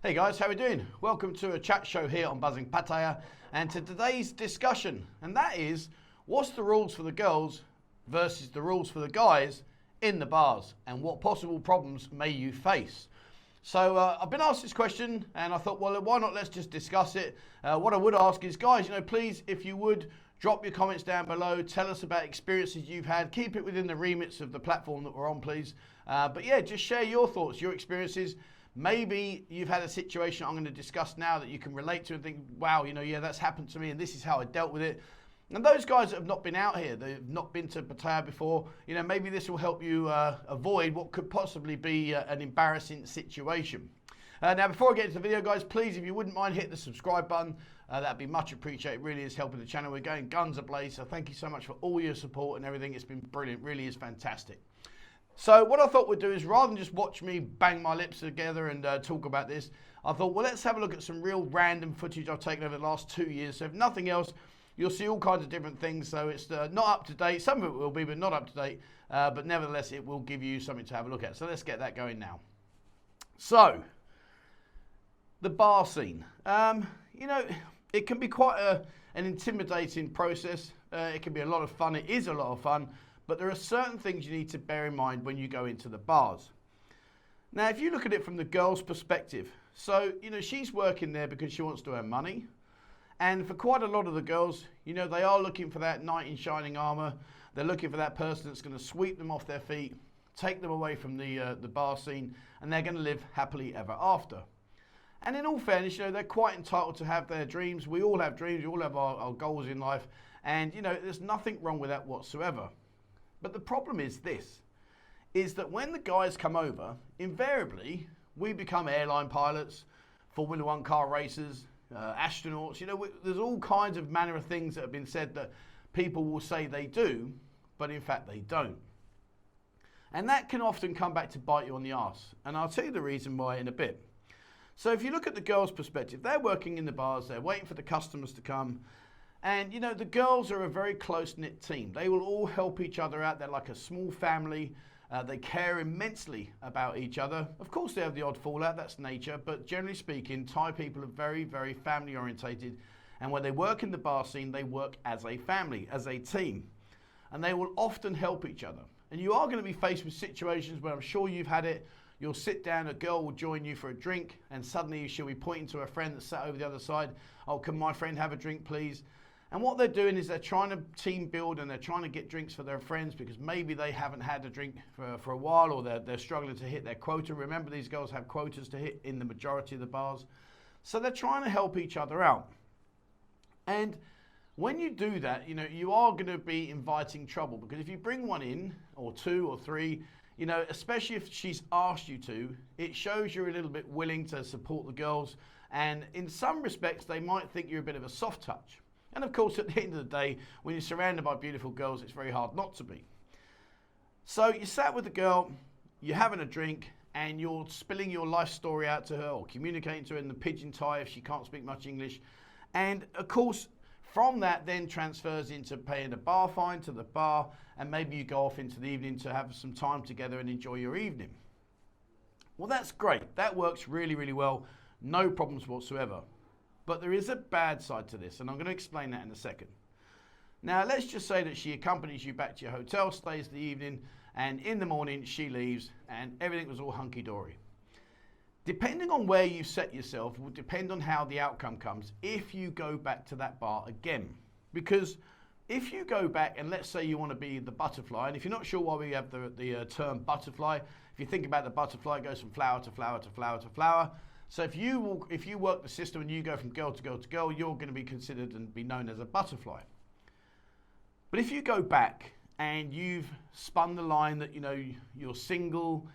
Hey guys, how are we doing? Welcome to a chat show here on Buzzing Pattaya and to today's discussion, and that is what's the rules for the girls versus the rules for the guys in the bars and what possible problems may you face. So I've been asked this question and I thought, well, why not let's just discuss it. What I would ask is, guys, please, if you would, drop your comments down below, tell us about experiences you've had, keep it within the remits of the platform that we're on, please. But yeah, just share your thoughts, your experiences. Maybe you've had a situation I'm going to discuss now that you can relate to and think, wow, yeah, that's happened to me and this is how I dealt with it. And those guys that have not been out here, they've not been to Pattaya before, maybe this will help you avoid what could possibly be an embarrassing situation. Now, before I get into the video, guys, please, if you wouldn't mind, hit the subscribe button. That'd be much appreciated. It really is helping the channel. We're going guns ablaze, so thank you so much for all your support and everything. It's been brilliant. Really is fantastic. So what I thought we'd do is, rather than just watch me bang my lips together and talk about this, I thought, well, let's have a look at some real random footage I've taken over the last 2 years. So if nothing else, you'll see all kinds of different things. So it's not up to date. Some of it will be, but not up to date. But nevertheless, it will give you something to have a look at. So let's get that going now. So, the bar scene. It can be quite an intimidating process. It can be a lot of fun. It is a lot of fun. But there are certain things you need to bear in mind when you go into the bars. Now, if you look at it from the girl's perspective, so, she's working there because she wants to earn money. And for quite a lot of the girls, they are looking for that knight in shining armor. They're looking for that person that's going to sweep them off their feet, take them away from the bar scene, and they're going to live happily ever after. And in all fairness, they're quite entitled to have their dreams. We all have dreams. We all have our goals in life. And, there's nothing wrong with that whatsoever. But the problem is this, is that when the guys come over, invariably, we become airline pilots, Formula One car racers, astronauts. There's all kinds of manner of things that have been said that people will say they do, but in fact they don't. And that can often come back to bite you on the arse. And I'll tell you the reason why in a bit. So if you look at the girls' perspective, they're working in the bars, they're waiting for the customers to come. And, the girls are a very close-knit team. They will all help each other out. They're like a small family. They care immensely about each other. Of course, they have the odd fallout. That's nature. But generally speaking, Thai people are very, very family-orientated. And when they work in the bar scene, they work as a family, as a team. And they will often help each other. And you are going to be faced with situations where I'm sure you've had it. You'll sit down, a girl will join you for a drink, and suddenly she'll be pointing to a friend that's sat over the other side. Oh, can my friend have a drink, please? And what they're doing is they're trying to team build and they're trying to get drinks for their friends because maybe they haven't had a drink for a while, or they're struggling to hit their quota. Remember, these girls have quotas to hit in the majority of the bars. So they're trying to help each other out. And when you do that, you are going to be inviting trouble, because if you bring one in, or two or three, especially if she's asked you to, it shows you're a little bit willing to support the girls. And in some respects, they might think you're a bit of a soft touch. And of course, at the end of the day, when you're surrounded by beautiful girls, it's very hard not to be. So you sat with the girl, you're having a drink, and you're spilling your life story out to her, or communicating to her in the pidgin Thai if she can't speak much English. And of course, from that then transfers into paying a bar fine to the bar, and maybe you go off into the evening to have some time together and enjoy your evening. Well, that's great. That works really, really well. No problems whatsoever. But there is a bad side to this, and I'm going to explain that in a second. Now, let's just say that she accompanies you back to your hotel, stays the evening, and in the morning she leaves, and everything was all hunky-dory. Depending on where you set yourself will depend on how the outcome comes if you go back to that bar again. Because if you go back and let's say you want to be the butterfly, and if you're not sure why we have the term butterfly, if you think about the butterfly, it goes from flower to flower to flower to flower. So if you work the system and you go from girl to girl to girl, you're going to be considered and be known as a butterfly. But if you go back and you've spun the line that you're single,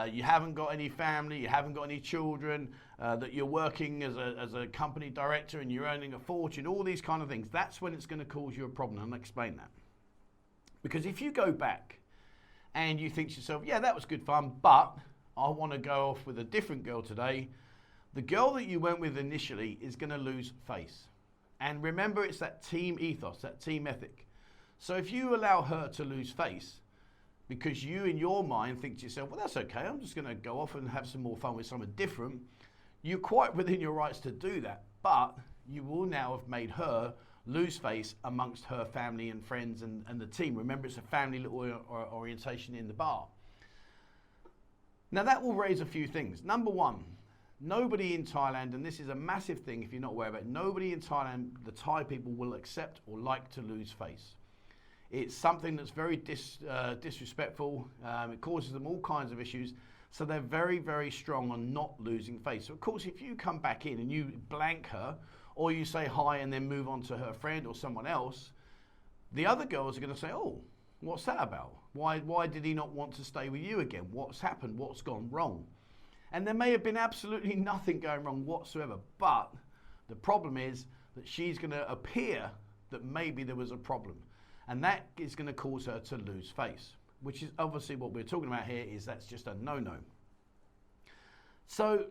you haven't got any family, you haven't got any children, that you're working as a company director and you're earning a fortune, all these kind of things, that's when it's going to cause you a problem. And I'll explain that. Because if you go back and you think to yourself, yeah, that was good fun, but I want to go off with a different girl today, the girl that you went with initially is going to lose face. And remember, it's that team ethos, that team ethic. So if you allow her to lose face, because you in your mind think to yourself, well, that's okay, I'm just going to go off and have some more fun with someone different, You're quite within your rights to do that, but you will now have made her lose face amongst her family and friends and the team. Remember, it's a family little orientation in the bar. Now that will raise a few things. Number one, nobody in Thailand, and this is a massive thing if you're not aware of it, nobody in Thailand, the Thai people, will accept or like to lose face. It's something that's very disrespectful. It causes them all kinds of issues. So they're very, very strong on not losing face. So of course, if you come back in and you blank her, or you say hi and then move on to her friend or someone else, the other girls are going to say, oh, what's that about? Why did he not want to stay with you again? What's happened? What's gone wrong? And there may have been absolutely nothing going wrong whatsoever, but the problem is that she's going to appear that maybe there was a problem. And that is going to cause her to lose face, which is obviously what we're talking about here. Is that's just a no-no. So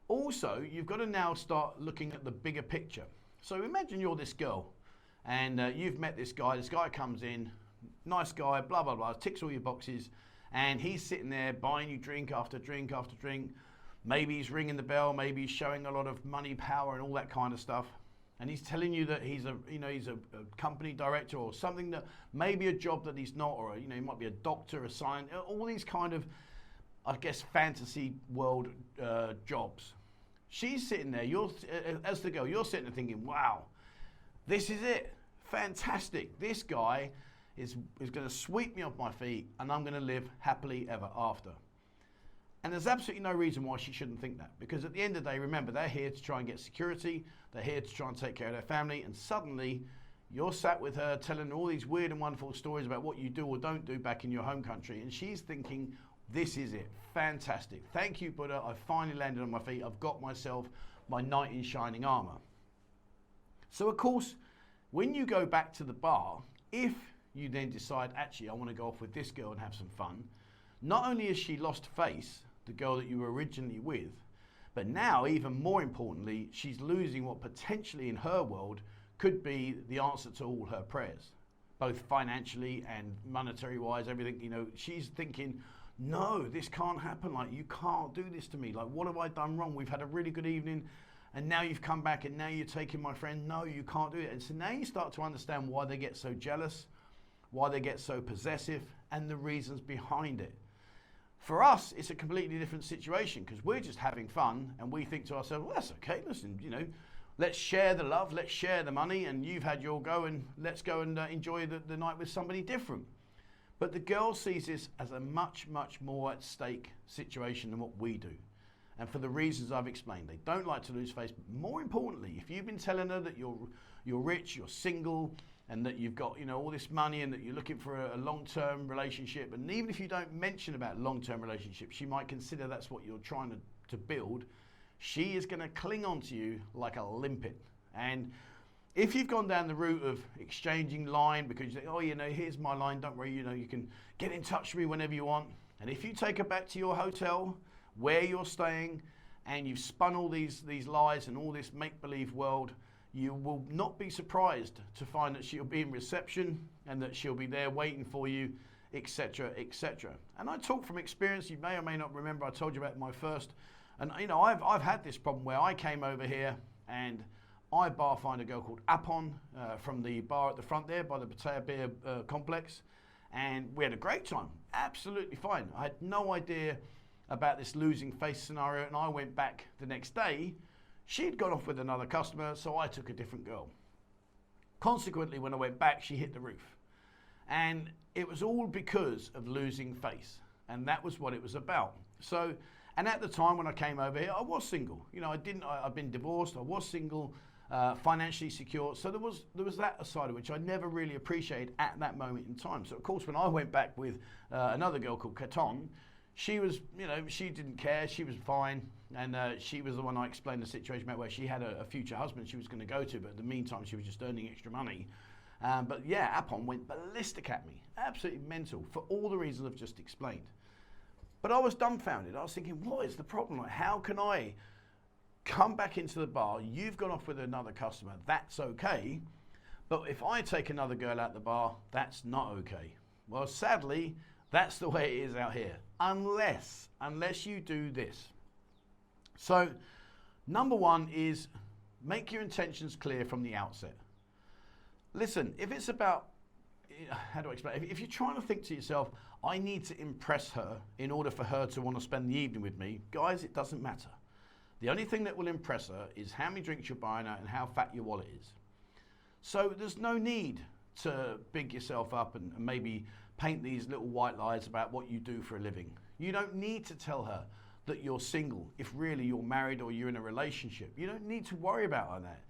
also, you've got to now start looking at the bigger picture. So imagine you're this girl and you've met this guy. This guy comes in, nice guy, blah, blah, blah, ticks all your boxes, and he's sitting there buying you drink after drink after drink. Maybe he's ringing the bell, maybe he's showing a lot of money, power, and all that kind of stuff. And he's telling you that he's a company director or something, that maybe a job that he's not, or he might be a doctor, a scientist, all these kind of, I guess, fantasy world jobs. She's sitting there, as the girl, you're sitting there thinking, wow, this is it, fantastic. This guy is going to sweep me off my feet and I'm going to live happily ever after. And there's absolutely no reason why she shouldn't think that, because at the end of the day, remember, they're here to try and get security, they're here to try and take care of their family, and suddenly you're sat with her telling all these weird and wonderful stories about what you do or don't do back in your home country, and she's thinking, this is it, fantastic. Thank you, Buddha, I've finally landed on my feet, I've got myself my knight in shining armor. So of course, when you go back to the bar, if you then decide, actually, I want to go off with this girl and have some fun, not only has she lost face, the girl that you were originally with, but now, even more importantly, she's losing what potentially in her world could be the answer to all her prayers, both financially and monetary wise, everything. She's thinking, no, this can't happen. Like, you can't do this to me. Like, what have I done wrong? We've had a really good evening and now you've come back and now you're taking my friend. No, you can't do it. And so now you start to understand why they get so jealous, why they get so possessive, and the reasons behind it. For us, it's a completely different situation because we're just having fun and we think to ourselves, well, that's okay, listen, let's share the love, let's share the money, and you've had your go and let's go and enjoy the night with somebody different. But the girl sees this as a much, much more at stake situation than what we do. And for the reasons I've explained, they don't like to lose face. But more importantly, if you've been telling her that you're rich, you're single, and that you've got all this money and that you're looking for a long-term relationship, and even if you don't mention about long-term relationships, she might consider that's what you're trying to build, she is going to cling on to you like a limpet. And if you've gone down the route of exchanging line because you think, oh, here's my line, don't worry, you can get in touch with me whenever you want. And if you take her back to your hotel where you're staying and you've spun all these lies and all this make-believe world, you will not be surprised to find that she'll be in reception and that she'll be there waiting for you, etc., etc. And I talk from experience. You may or may not remember I told you about my first, and I've had this problem where I came over here and I bar find a girl called Apon from the bar at the front there by the Pattaya beer complex, and we had a great time, absolutely fine. I had no idea about this losing face scenario, and I went back the next day. She'd gone off with another customer, so I took a different girl. Consequently, when I went back, she hit the roof. And it was all because of losing face. And that was what it was about. So, and at the time when I came over here, I was single. I'd been divorced, I was single, financially secure. So there was that side of which I never really appreciated at that moment in time. So of course, when I went back with another girl called Katon, she was, she didn't care, she was fine. And she was the one I explained the situation about where she had a future husband she was going to go to, but in the meantime, she was just earning extra money. But yeah, Apon went ballistic at me, absolutely mental, for all the reasons I've just explained. But I was dumbfounded. I was thinking, what is the problem? Like, how can I come back into the bar? You've gone off with another customer, that's okay. But if I take another girl out the bar, that's not okay. Well, sadly, that's the way it is out here, unless you do this. So Number one is make your intentions clear from the outset. Listen, if it's about, how do I explain? If you're trying to think to yourself, I need to impress her in order for her to want to spend the evening with me, guys, it doesn't matter. The only thing that will impress her is how many drinks you're buying her and how fat your wallet is. So there's no need to big yourself up and maybe paint these little white lies about what you do for a living. You don't need to tell her that you're single if really you're married or you're in a relationship. You don't need to worry about that.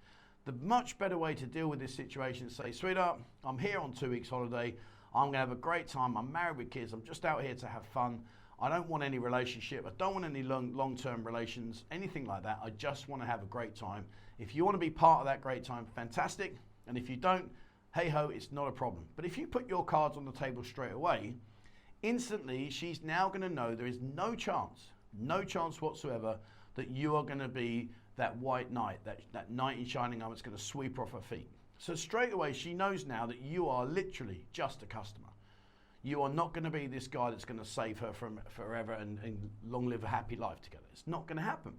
The much better way to deal with this situation is say, sweetheart, I'm here on 2 weeks holiday. I'm gonna have a great time. I'm married with kids. I'm just out here to have fun. I don't want any relationship. I don't want any long-term relations, anything like that. I just want to have a great time. If you want to be part of that great time, fantastic. And if you don't, hey ho, it's not a problem. But if you put your cards on the table straight away, instantly she's now going to know there is no chance whatsoever that you are going to be that white knight, that knight in shining armor that's going to sweep her off her feet. So straight away she knows now that you are literally just a customer. You are not going to be this guy that's going to save her from forever and long live a happy life together. It's not going to happen.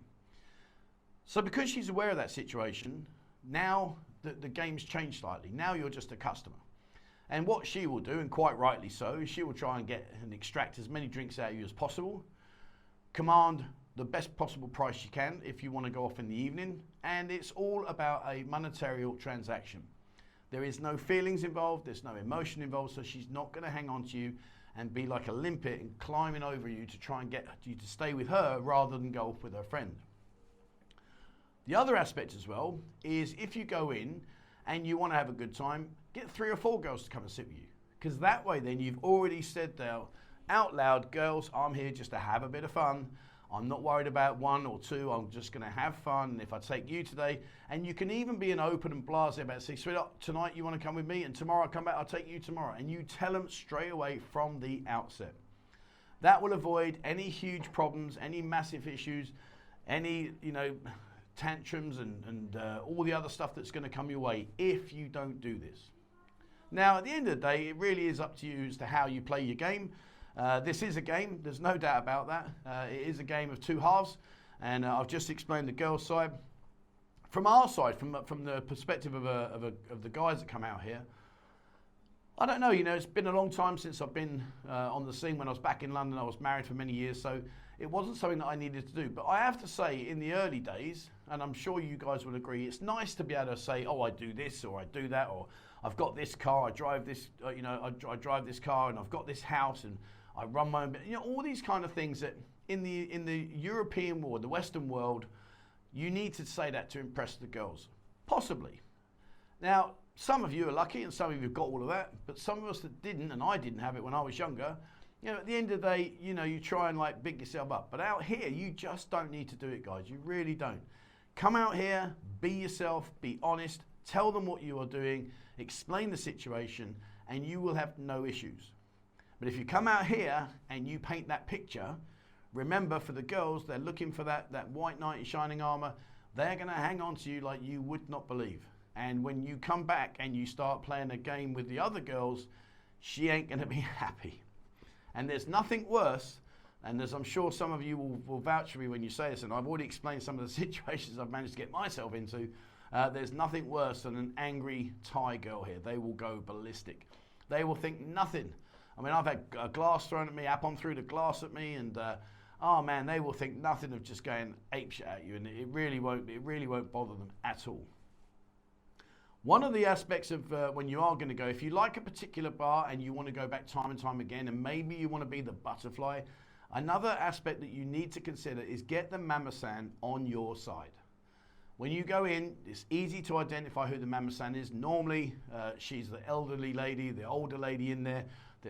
So because she's aware of that situation, now the game's changed slightly. Now you're just a customer. And what she will do, and quite rightly so, is she will try and get and extract as many drinks out of you as possible, command the best possible price you can if you want to go off in the evening, and it's all about a monetary transaction. There is no feelings involved, there's no emotion involved, so she's not going to hang on to you and be like a limpet and climbing over you to try and get you to stay with her rather than go off with her friend. The other aspect as well is if you go in and you want to have a good time, get 3 or 4 girls to come and sit with you, because that way then you've already said there out loud, girls, I'm here just to have a bit of fun. I'm not worried about 1 or 2, I'm just going to have fun. And if I take you today, and you can even be an open and blasé about it, say, sweetheart, tonight you want to come with me, and tomorrow I'll come back, I'll take you tomorrow. And you tell them straight away from the outset. That will avoid any huge problems, any massive issues, any, tantrums and all the other stuff that's going to come your way if you don't do this. Now, at the end of the day, it really is up to you as to how you play your game. This is a game, there's no doubt about that. It is a game of 2 halves, and I've just explained the girls' side. From our side, from the perspective of the guys that come out here, I don't know, it's been a long time since I've been on the scene. When I was back in London, I was married for many years, so it wasn't something that I needed to do. But I have to say, in the early days, and I'm sure you guys would agree, it's nice to be able to say, oh, I do this, or I do that, or I've got this car, I drive this, I drive this car, and I've got this house, and I run my own, all these kind of things that in the European world, the Western world, you need to say that to impress the girls, possibly. Now, some of you are lucky and some of you have got all of that, but some of us that didn't, and I didn't have it when I was younger, at the end of the day, you try and like big yourself up. But out here, you just don't need to do it, guys. You really don't. Come out here, be yourself, be honest, tell them what you are doing, explain the situation, and you will have no issues. But if you come out here and you paint that picture, remember, for the girls, they're looking for that white knight in shining armor. They're going to hang on to you like you would not believe. And when you come back and you start playing a game with the other girls, she ain't going to be happy. And there's nothing worse, and as I'm sure some of you will vouch for me when you say this, and I've already explained some of the situations I've managed to get myself into, there's nothing worse than an angry Thai girl here. They will go ballistic. They will think nothing. I mean, I've had a glass thrown at me, Appon threw the glass at me, and oh man, they will think nothing of just going apeshit at you, and it really won't bother them at all. One of the aspects of when you are going to go, if you like a particular bar and you want to go back time and time again, and maybe you want to be the butterfly, another aspect that you need to consider is get the mama-san on your side. When you go in, it's easy to identify who the mama-san is. Normally, she's the elderly lady, the older lady in there.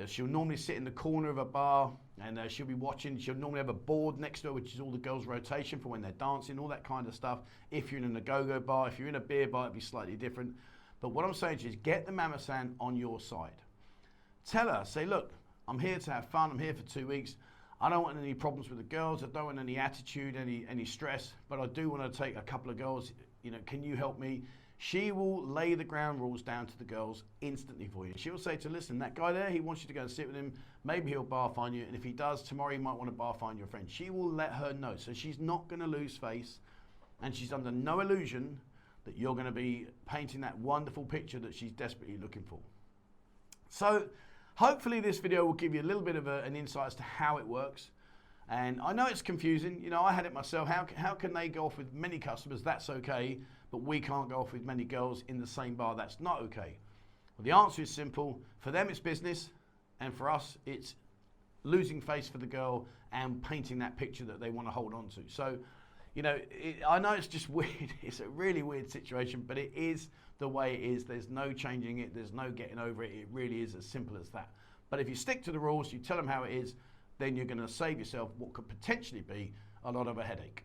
She'll normally sit in the corner of a bar and she'll be watching. She'll normally have a board next to her, which is all the girls' rotation for when they're dancing, all that kind of stuff. If you're in a go-go bar, if you're in a beer bar, it'd be slightly different. But what I'm saying to you is get the mama-san on your side. Tell her, say, look, I'm here to have fun. I'm here for 2 weeks. I don't want any problems with the girls. I don't want any attitude, any stress, but I do want to take a couple of girls. Can you help me? She will lay the ground rules down to the girls instantly for you. She will say to, listen, that guy there, he wants you to go and sit with him. Maybe he'll bar fine you. And if he does, tomorrow you might want to bar fine your friend. She will let her know. So she's not going to lose face. And she's under no illusion that you're going to be painting that wonderful picture that she's desperately looking for. So hopefully this video will give you a little bit of an insight as to how it works. And I know it's confusing. You know, I had it myself. How can they go off with many customers? That's okay. But we can't go off with many girls in the same bar. That's not okay. Well, the answer is simple. For them, it's business. And for us, it's losing face for the girl and painting that picture that they want to hold on to. So, you know, I know it's just weird. It's a really weird situation, but it is the way it is. There's no changing it. There's no getting over it. It really is as simple as that. But if you stick to the rules, you tell them how it is, then you're going to save yourself what could potentially be a lot of a headache.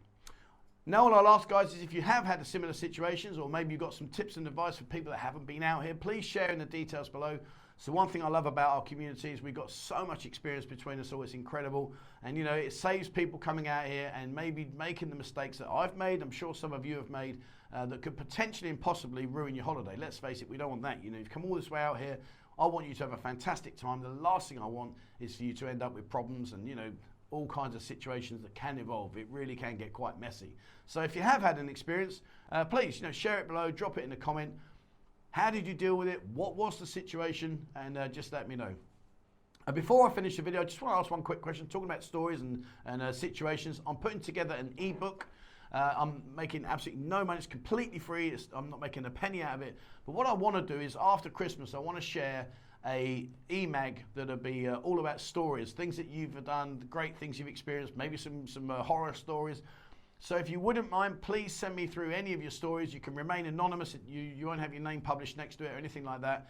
Now, all I'll ask, guys, is if you have had similar situations, or maybe you've got some tips and advice for people that haven't been out here, please share in the details below. So one thing I love about our community is we've got so much experience between us all. It's incredible. And, you know, it saves people coming out here and maybe making the mistakes that I've made, I'm sure some of you have made, that could potentially and possibly ruin your holiday. Let's face it, we don't want that. You know, you've come all this way out here. I want you to have a fantastic time. The last thing I want is for you to end up with problems and, you know, all kinds of situations that can evolve. It really can get quite messy. So if you have had an experience, please, you know, share it below, drop it in a comment. How did you deal with it? What was the situation? And just let me know. Before I finish the video, I just want to ask one quick question. Talking about stories and situations, I'm putting together an ebook. I'm making absolutely no money. It's completely free. I'm not making a penny out of it. But what I want to do is after Christmas, I want to share a e-mag that'll be all about stories, things that you've done, the great things you've experienced, maybe some horror stories. So if you wouldn't mind, please send me through any of your stories. You can remain anonymous. You won't have your name published next to it or anything like that.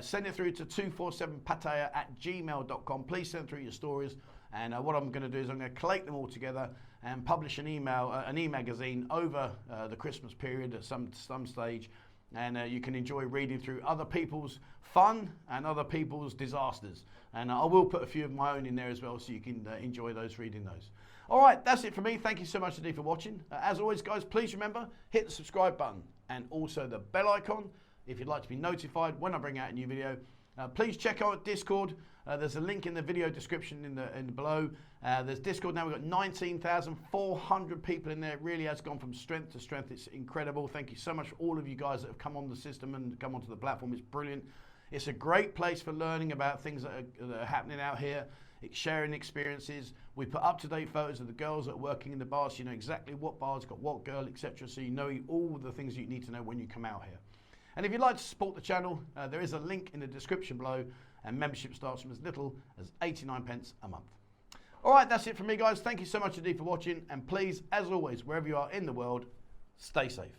Send it through to 247pattaya@gmail.com. Please send through your stories. And what I'm going to do is I'm going to collate them all together and publish an e-magazine over the Christmas period at some stage. And you can enjoy reading through other people's fun and other people's disasters. And I will put a few of my own in there as well, so you can enjoy reading those. All right, that's it for me. Thank you so much indeed for watching. As always, guys, please remember, hit the subscribe button and also the bell icon if you'd like to be notified when I bring out a new video. Please check out Discord. There's a link in the video description in below. There's Discord now. We've got 19,400 people in there. It really has gone from strength to strength. It's incredible. Thank you so much for all of you guys that have come on the system and come onto the platform. It's brilliant. It's a great place for learning about things that are happening out here. It's sharing experiences. We put up-to-date photos of the girls that are working in the bars, so you know exactly what bar's got what girl, etc. So you know all the things you need to know when you come out here. And if you'd like to support the channel, there is a link in the description below, and membership starts from as little as 89p a month. All right, that's it from me, guys. Thank you so much indeed for watching, and please, as always, wherever you are in the world, stay safe.